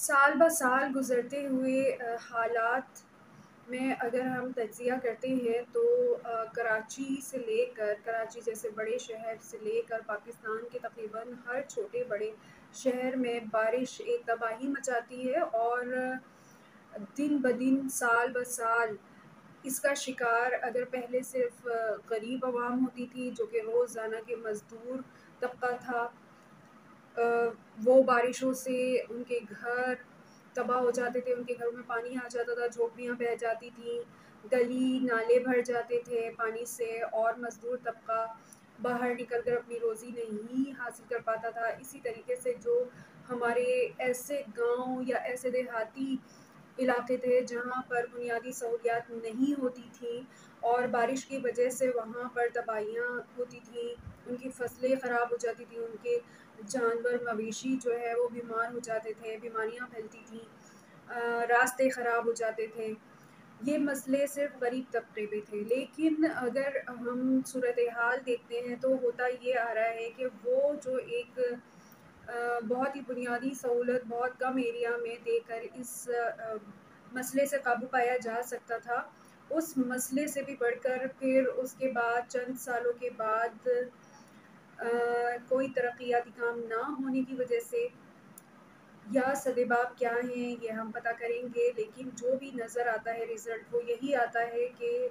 سال بہ سال گزرتے ہوئے حالات میں اگر ہم تجزیہ کرتے ہیں تو کراچی سے لے کر کراچی جیسے بڑے شہر سے لے کر پاکستان کے تقریباً ہر چھوٹے بڑے شہر میں بارش ایک تباہی مچاتی ہے، اور دن بدن سال بہ سال اس کا شکار اگر پہلے صرف غریب عوام ہوتی تھی جو کہ روزانہ کے مزدور طبقہ تھا، وہ بارشوں سے ان کے گھر تباہ ہو جاتے تھے، ان کے گھروں میں پانی آ جاتا تھا، جھوپڑیاں بہہ جاتی تھیں، گلی نالے بھر جاتے تھے پانی سے، اور مزدور طبقہ باہر نکل کر اپنی روزی نہیں حاصل کر پاتا تھا۔ اسی طریقے سے جو ہمارے ایسے گاؤں یا ایسے دیہاتی علاقے تھے جہاں پر بنیادی سہولیات نہیں ہوتی تھیں اور بارش کی وجہ سے وہاں پر تباہیاں ہوتی تھیں، ان کی فصلیں خراب ہو جاتی تھیں، ان کے جانور مویشی جو ہے وہ بیمار ہو جاتے تھے، بیماریاں پھیلتی تھیں، راستے خراب ہو جاتے تھے۔ یہ مسئلے صرف غریب طبقے پہ تھے، لیکن اگر ہم صورتحال دیکھتے ہیں تو ہوتا یہ آ رہا ہے کہ وہ جو ایک بہت ہی بنیادی سہولت بہت کم ایریا میں دے کر اس مسئلے سے قابو پایا جا سکتا تھا، اس مسئلے سے بھی بڑھ کر پھر اس کے بعد چند سالوں کے بعد کوئی ترقیاتی کام نہ ہونے کی وجہ سے یا سدباب کیا ہیں یہ ہم پتہ کریں گے، لیکن جو بھی نظر آتا ہے رزلٹ وہ یہی آتا ہے کہ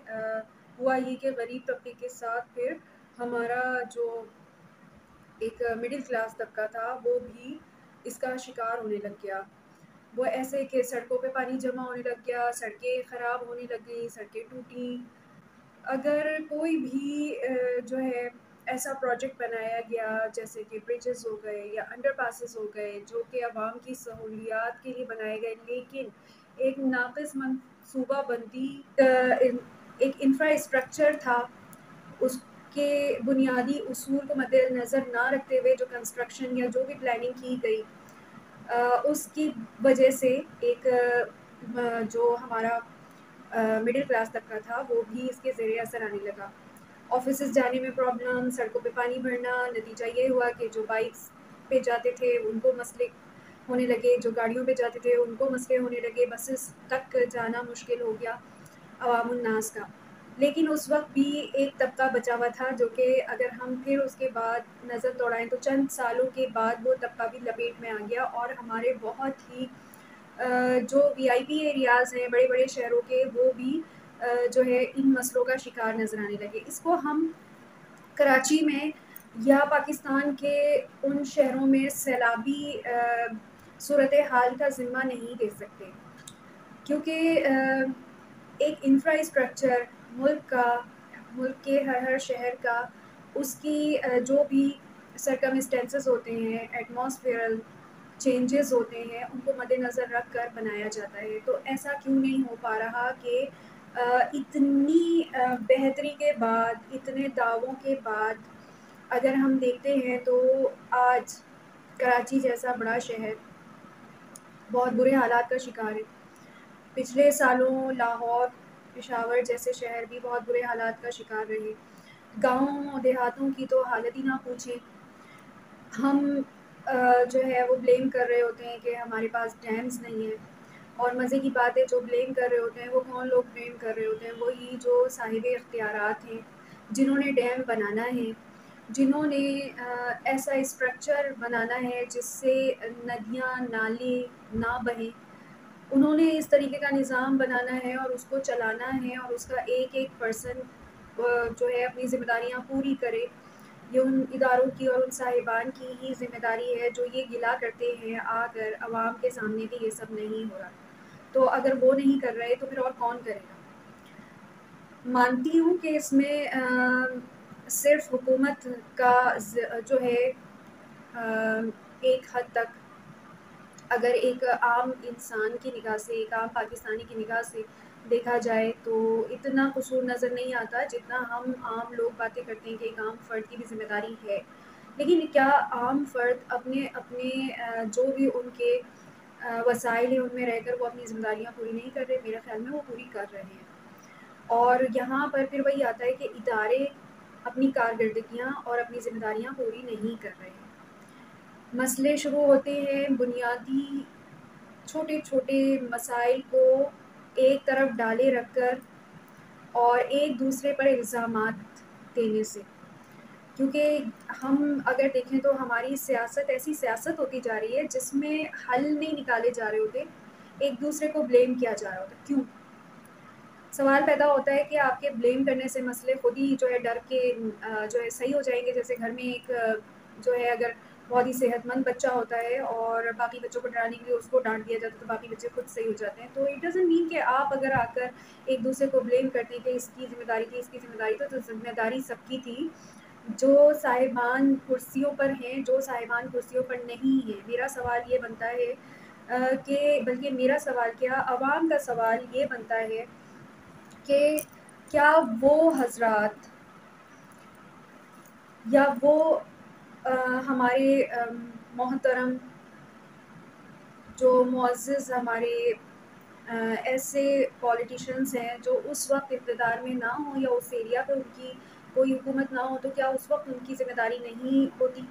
ہوا یہ کہ غریب طبقے کے ساتھ پھر ہمارا جو ایک مڈل کلاس طبقہ تھا وہ بھی اس کا شکار ہونے لگ گیا۔ وہ ایسے کہ سڑکوں پہ پانی جمع ہونے لگ گیا، سڑکیں خراب ہونے لگ گئیں، سڑکیں ٹوٹیں۔ اگر کوئی بھی جو ہے ایسا پروجیکٹ بنایا گیا جیسے کہ برجز ہو گئے یا انڈر پاسز ہو گئے جو کہ عوام کی سہولیات کے لیے بنائے گئے، لیکن ایک ناقص منصوبہ بندی ایک انفراسٹرکچر تھا، اس کے بنیادی اصول کو مد نظر نہ رکھتے ہوئے جو کنسٹرکشن یا جو بھی پلاننگ کی گئی، اس کی وجہ سے ایک جو ہمارا مڈل کلاس طبقہ تھا وہ بھی اس کے زیر اثر آنے لگا۔ آفیسز جانے میں پرابلم، سڑکوں پہ پانی بھرنا، نتیجہ یہ ہوا کہ جو بائکس پہ جاتے تھے ان کو مسئلے ہونے لگے، جو گاڑیوں پہ جاتے تھے ان کو مسئلے ہونے لگے، بسز تک جانا مشکل ہو گیا عوام الناس کا۔ لیکن اس وقت بھی ایک طبقہ بچا ہوا تھا جو کہ اگر ہم پھر اس کے بعد نظر دوڑائیں تو چند سالوں کے بعد وہ طبقہ بھی لپیٹ میں آ گیا، اور ہمارے بہت ہی جو وی آئی پی ایریاز ہیں بڑے بڑے شہروں کے وہ بھی جو ہے ان مسئلوں کا شکار نظر آنے لگے۔ اس کو ہم کراچی میں یا پاکستان کے ان شہروں میں سیلابی صورتحال کا ذمہ نہیں دے سکتے، کیونکہ ایک انفراسٹرکچر ملک کے ہر شہر کا اس کی جو بھی سرکمسٹینسز ہوتے ہیں، ایٹماسفیئرل چینجز ہوتے ہیں، ان کو مد نظر رکھ کر بنایا جاتا ہے۔ تو ایسا کیوں نہیں ہو پا رہا کہ اتنی بہتری کے بعد، اتنے دعووں کے بعد اگر ہم دیکھتے ہیں تو آج کراچی جیسا بڑا شہر بہت برے حالات کا شکار ہے۔ پچھلے سالوں لاہور، پشاور جیسے شہر بھی بہت برے حالات کا شکار رہے۔ گاؤں دیہاتوں کی تو حالت ہی نہ پوچھیں۔ ہم جو ہے وہ بلیم کر رہے ہوتے ہیں کہ ہمارے پاس ڈیمز نہیں ہیں، اور مزے کی بات ہے جو بلیم کر رہے ہوتے ہیں وہ کون لوگ بلیم کر رہے ہوتے ہیں؟ وہی جو صاحب اختیارات ہیں، جنہوں نے ڈیم بنانا ہے، جنہوں نے ایسا اسٹرکچر بنانا ہے جس سے ندیاں نالے نہ بہیں، انہوں نے اس طریقے کا نظام بنانا ہے اور اس کو چلانا ہے، اور اس کا ایک ایک پرسن جو ہے اپنی ذمہ داریاں پوری کرے۔ یہ ان اداروں کی اور ان صاحبان کی ہی ذمہ داری ہے جو یہ گلا کرتے ہیں آ کر عوام کے سامنے کہ یہ سب نہیں ہو رہا۔ تو اگر وہ نہیں کر رہے تو پھر اور کون کرے گا؟ مانتی ہوں کہ اس میں صرف حکومت کا جو ہے ایک حد تک اگر ایک عام انسان کی نگاہ سے، ایک عام پاکستانی کی نگاہ سے دیکھا جائے تو اتنا قصور نظر نہیں آتا جتنا ہم عام لوگ باتیں کرتے ہیں کہ ایک عام فرد کی بھی ذمہ داری ہے۔ لیکن کیا عام فرد اپنے جو بھی ان کے وسائل ہیں ان میں رہ کر وہ اپنی ذمہ داریاں پوری نہیں کر رہے؟ میرے خیال میں وہ پوری کر رہے ہیں، اور یہاں پر پھر وہی آتا ہے کہ ادارے اپنی کارکردگیاں اور اپنی ذمہ داریاں پوری نہیں کر رہے ہیں۔ مسئلے شروع ہوتے ہیں بنیادی چھوٹے چھوٹے مسائل کو ایک طرف ڈالے رکھ کر اور ایک دوسرے پر الزامات دینے سے. کیونکہ ہم اگر دیکھیں تو ہماری سیاست ایسی سیاست ہوتی جا رہی ہے جس میں حل نہیں نکالے جا رہے ہوتے، ایک دوسرے کو بلیم کیا جا رہا ہوتا. کیوں؟ سوال پیدا ہوتا ہے کہ آپ کے بلیم کرنے سے مسئلے خود ہی جو ہے ڈر کے جو ہے صحیح ہو جائیں گے. جیسے گھر میں ایک جو ہے اگر بہت ہی صحت مند بچہ ہوتا ہے اور باقی بچوں کو ڈرانے کے لیے اس کو ڈانٹ دیا جاتا ہے تو باقی بچے خود صحیح ہو جاتے ہیں. تو اٹ ڈزنٹ مین کہ آپ اگر آ کر ایک دوسرے کو بلیم کرتے ہیں کہ اس کی ذمہ داری تھی، اس کی ذمہ داری تھی، تو ذمہ داری سب کی تھی جو صاحبان کرسیوں پر ہیں، جو صاحبان کرسیوں پر نہیں ہیں. میرا سوال یہ بنتا ہے کہ بلکہ میرا سوال کیا، عوام کا سوال یہ بنتا ہے کہ کیا وہ حضرات یا وہ ہمارے محترم جو معزز ہمارے ایسے پولیٹیشینس ہیں جو اس وقت اقتدار میں نہ ہوں یا اس ایریا پہ ان کی کوئی حکومت نہ ہو، تو کیا اس وقت ان کی ذمہ داری نہیں ہوتی؟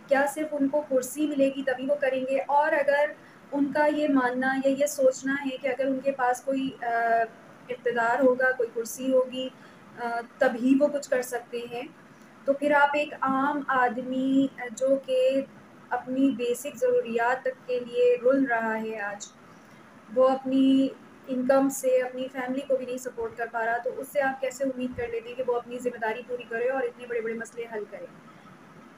کیا صرف ان کو کرسی ملے گی تبھی وہ کریں گے؟ اور اگر ان کا یہ ماننا یا یہ سوچنا ہے کہ اگر ان کے پاس کوئی اقتدار ہوگا، کوئی کرسی ہوگی تبھی وہ کچھ کر سکتے ہیں، تو پھر آپ ایک عام آدمی جو کہ اپنی بیسک ضروریات تک کے لیے رل رہا ہے آج، وہ اپنی انکم سے اپنی فیملی کو بھی نہیں سپورٹ کر پا رہا، تو اس سے آپ کیسے امید کر لیتے ہیں کہ وہ اپنی ذمہ داری پوری کرے اور اتنے بڑے بڑے مسئلے حل کرے؟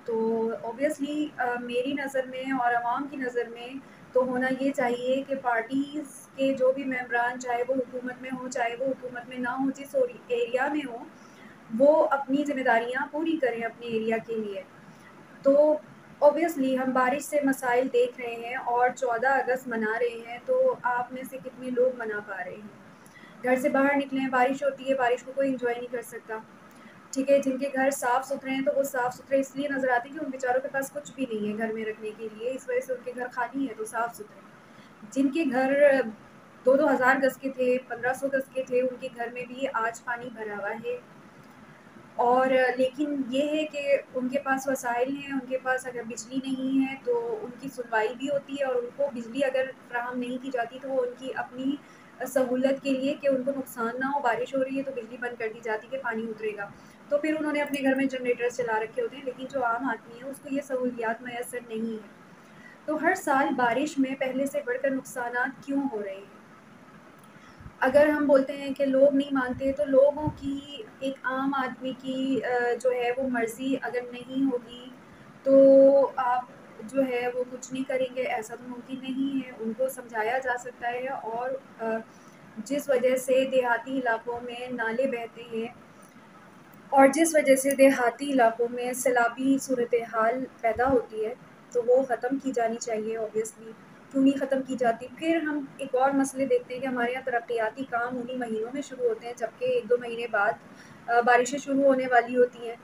تو اوبویسلی میری نظر میں اور عوام کی نظر میں تو ہونا یہ چاہیے کہ پارٹیز کے جو بھی ممبران، چاہے وہ حکومت میں ہوں چاہے وہ حکومت میں نہ ہوں، جس ایریا میں ہوں، وہ اپنی ذمہ داریاں پوری کریں اپنے ایریا کے لیے. تو اوبویسلی ہم بارش سے مسائل دیکھ رہے ہیں اور 14 اگست منا رہے ہیں، تو آپ میں سے کتنے لوگ منا پا رہے ہیں؟ گھر سے باہر نکلیں، بارش ہوتی ہے، بارش کو کوئی انجوائے نہیں کر سکتا. ٹھیک ہے، جن کے گھر صاف ستھرے ہیں تو وہ صاف ستھرے اس لیے نظر آتے ہیں کہ ان بیچاروں کے پاس کچھ بھی نہیں ہے گھر میں رکھنے کے لیے، اس وجہ سے ان کے گھر خالی ہیں تو صاف ستھرے. جن کے گھر 2,000 گز کے تھے، 1,500 گز کے تھے، ان کے گھر میں بھی آج پانی بھرا ہوا ہے. اور لیکن یہ ہے کہ ان کے پاس وسائل ہیں، ان کے پاس اگر بجلی نہیں ہے تو ان کی سنوائی بھی ہوتی ہے، اور ان کو بجلی اگر فراہم نہیں کی جاتی تو وہ ان کی اپنی سہولت کے لیے کہ ان کو نقصان نہ ہو، بارش ہو رہی ہے تو بجلی بند کر دی جاتی کہ پانی اترے گا، تو پھر انہوں نے اپنے گھر میں جنریٹر چلا رکھے ہوتے ہیں. لیکن جو عام آدمی ہے اس کو یہ سہولیات میسر نہیں ہے. تو ہر سال بارش میں پہلے سے بڑھ کر نقصانات کیوں ہو رہے ہیں؟ اگر ہم بولتے ہیں کہ لوگ نہیں مانتے، تو لوگوں کی، ایک عام آدمی کی جو ہے وہ مرضی اگر نہیں ہوگی تو آپ جو ہے وہ کچھ نہیں کریں گے، ایسا تو ممکن نہیں ہے. ان کو سمجھایا جا سکتا ہے، اور جس وجہ سے دیہاتی علاقوں میں نالے بہتے ہیں اور جس وجہ سے دیہاتی علاقوں میں سیلابی صورتحال پیدا ہوتی ہے، تو وہ ختم کی جانی چاہیے. اوبویسلی کیوں نہیں ختم کی جاتی؟ پھر ہم ایک اور مسئلے دیکھتے ہیں کہ ہمارے یہاں ترقیاتی کام انہی مہینوں میں شروع ہوتے ہیں، جبکہ 1-2 مہینے بعد بارشیں شروع ہونے والی ہوتی ہیں.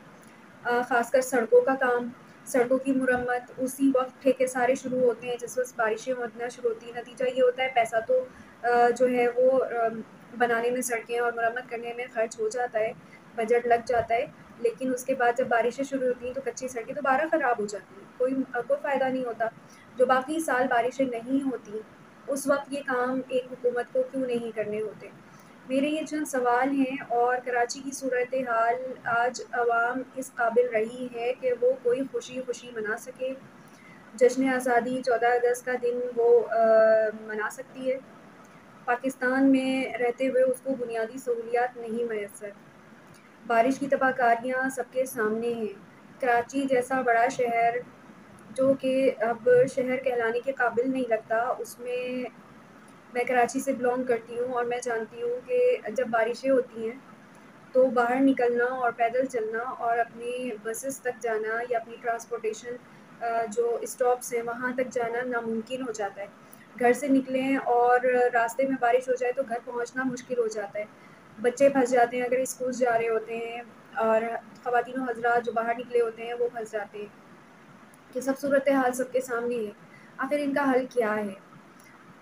خاص کر سڑکوں کا کام، سڑکوں کی مرمت اسی وقت ٹھیکے سارے شروع ہوتے ہیں جس وقت بارشیں ہونا شروع ہوتی ہیں. نتیجہ یہ ہوتا ہے پیسہ تو جو ہے وہ بنانے میں، سڑکیں اور مرمت کرنے میں خرچ ہو جاتا ہے، بجٹ لگ جاتا ہے، لیکن اس کے بعد جب بارشیں شروع ہوتی ہیں تو کچی سڑکیں دوبارہ خراب ہو جاتی ہیں، کوئی فائدہ نہیں ہوتا. جو باقی سال بارشیں نہیں ہوتی اس وقت یہ کام ایک حکومت کو کیوں نہیں کرنے ہوتے؟ میرے یہ چند سوال ہیں. اور کراچی کی صورتحال آج عوام اس قابل رہی ہے کہ وہ کوئی خوشی منا سکے. جشن آزادی 14 اگست کا دن وہ منا سکتی ہے. پاکستان میں رہتے ہوئے اس کو بنیادی سہولیات نہیں میسر. بارش کی تباہ کاریاں سب کے سامنے ہیں. کراچی جیسا بڑا شہر جو کہ اب شہر کہلانے کے قابل نہیں لگتا، اس میں کراچی سے بلانگ کرتی ہوں اور میں جانتی ہوں کہ جب بارشیں ہوتی ہیں تو باہر نکلنا اور پیدل چلنا اور اپنی بسز تک جانا یا اپنی ٹرانسپورٹیشن جو اسٹاپس ہیں وہاں تک جانا ناممکن ہو جاتا ہے. گھر سے نکلیں اور راستے میں بارش ہو جائے تو گھر پہنچنا مشکل ہو جاتا ہے. بچے پھنس جاتے ہیں اگر اسکول جا رہے ہوتے ہیں، اور خواتین و حضرات جو باہر نکلے ہوتے ہیں وہ پھنس جاتے ہیں. یہ سب صورتحال سب کے سامنے ہے. آخر ان کا حل کیا ہے؟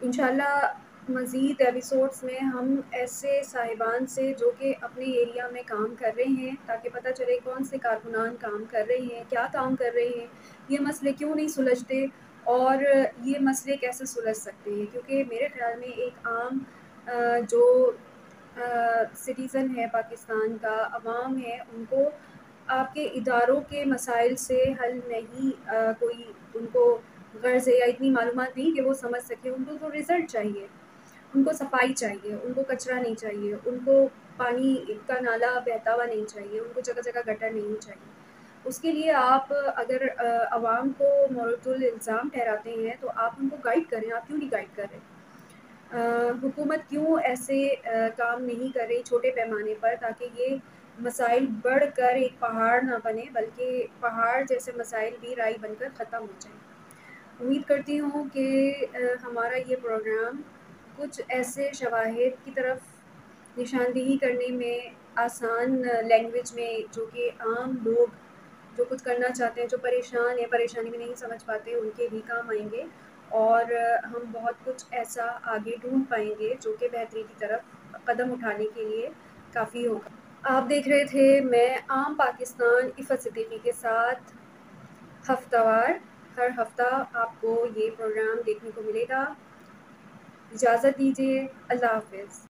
انشاءاللہ مزید ایپیسوڈس میں ہم ایسے صاحبان سے جو کہ اپنے ایریا میں کام کر رہے ہیں، تاکہ پتہ چلے کون سے کارکنان کام کر رہے ہیں، کیا کام کر رہے ہیں، یہ مسئلے کیوں نہیں سلجھتے، اور یہ مسئلے کیسے سلجھ سکتے ہیں، کیونکہ میرے خیال میں ایک عام جو سٹیزن ہے پاکستان کا، عوام ہے، ان کو آپ کے اداروں کے مسائل سے حل نہیں کوئی ان کو غرض ہے یا اتنی معلومات نہیں کہ وہ سمجھ سکے. ان کو تو رزلٹ چاہیے، ان کو صفائی چاہیے، ان کو کچرا نہیں چاہیے، ان کو پانی کا نالا بہتا ہوا نہیں چاہیے، ان کو جگہ جگہ گٹر نہیں چاہیے. اس کے لیے آپ اگر عوام کو مورد الزام ٹھہراتے ہیں تو آپ ان کو گائیڈ کریں. آپ کیوں نہیں گائیڈ کر رہے؟ حکومت کیوں ایسے کام نہیں کر رہی چھوٹے پیمانے پر، تاکہ یہ مسائل بڑھ کر ایک پہاڑ نہ بنے بلکہ پہاڑ جیسے مسائل بھی رائی بن کر ختم ہو جائیں. امید کرتی ہوں کہ ہمارا یہ پروگرام کچھ ایسے شواہد کی طرف نشاندہی کرنے میں آسان لینگویج میں، جو کہ عام لوگ جو کچھ کرنا چاہتے ہیں، جو پریشان ہیں، پریشانی میں نہیں سمجھ پاتے، ان کے بھی کام آئیں گے، اور ہم بہت کچھ ایسا آگے ڈھونڈ پائیں گے جو کہ بہتری کی طرف قدم اٹھانے کے لیے کافی ہوگا. آپ دیکھ رہے تھے میں عام پاکستان عفت صدیقی کے ساتھ ہفتہ وار. ہر ہفتہ آپ کو یہ پروگرام دیکھنے کو ملے گا. اجازت دیجیے، اللہ حافظ.